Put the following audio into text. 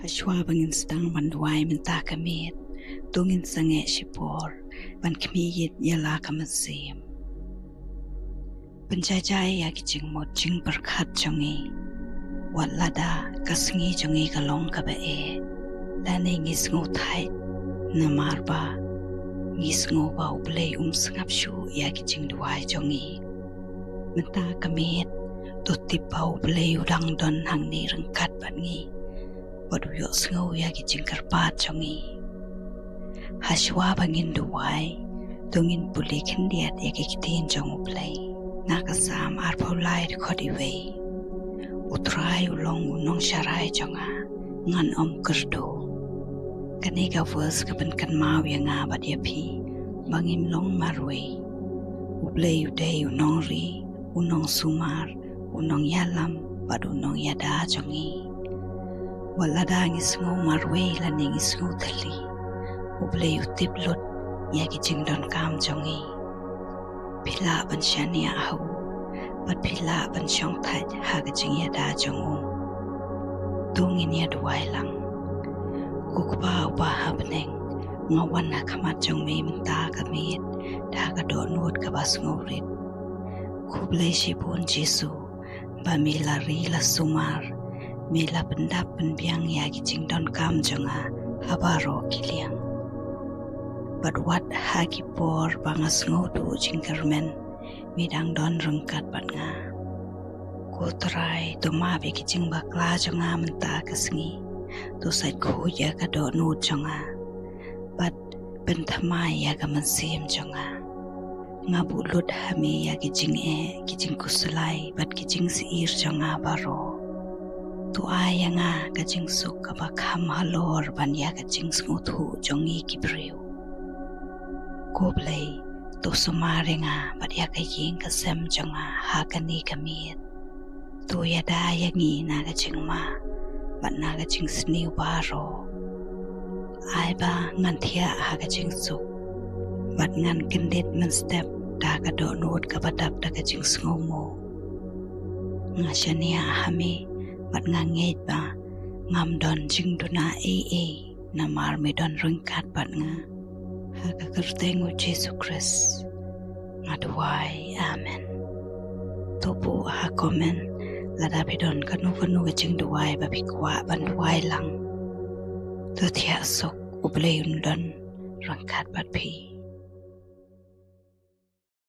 Shwa bangin stang Jingduwai Mynta Miet, tungin sange shipor, ban kmiyit yala kamasim. Penjajai yaki jingmut jing berkat jongi, wat Lada kasengi jongi kalong kabae, lane ngis ngthait namarba, ngis ngoba U Blei sengap shu yaki Jingduwai jongi. Mynta Miet, tutip U Blei udang don hang ni rengkat bangi. Waduyo sengaw yagi jingkerpat jongi. Shwa bangin Duwai, tungin puli kendiat yagi kitin jong U Blei. Nakasam arpaulai kodiwei. U Trai ulong unong syarai jonga, ngan kerdo. Kaniga vers jingkynmaw yang abad yapi, bangin long marwei. U Blei udai Nongri, unong sumar, unong yalam, bad unong yada jongi. Lada ngis ngau marwei lani ngis ngau thali. U Blei utip lut yagi jingdon kam jongi. Pila ban shania hau, bat pila ban shongthait haga jingìadon jongu. Tungin ya Duwai lang. Kukba ubah beneng ngawan hakamat jong me Mynta Miet daga dohnud kabas ngurit. U Blei shibun Jesu ba milari la sumar. Mila pyndap penbiang yagi jingdon kam jonga habaro kiliang. Badwat hagi por bangas ngodu jingkermen midang don rengkat batnga. U Trai to mabi ki jingbakla jonga Mynta kesengi. To sait ku yaga dohnud jonga. Bad bentamai yaga mensim jonga. Ngabulut hami yagi jingeh ki jingkhuslai bad ki jingseir jonga baro. Tuaya nga ka Jingsuk ka bakham halor banya ka jingsmut jongi kibriu. U Blei to sumare nga badya ka ying ka sem jonga hakani Miet. Tu yada yangi na ka jingma bad na ka jingsniu baro. Ai ba ngan Thiah ha ka Jingsuk bad ngan kendit men step da ka dohnud ka badap da ka jingsngomo. Nga shania hami bat ngangit ba ngam don jingduna eiei namar medon rengkat bat nga haga kerteng Yesus Kristus ngaduai amen. Topu ha komen Lada bedon kanu ke Jingduwai babi kwah ban Duwai lang. Thiah sok U Blei don rengkat bat pi.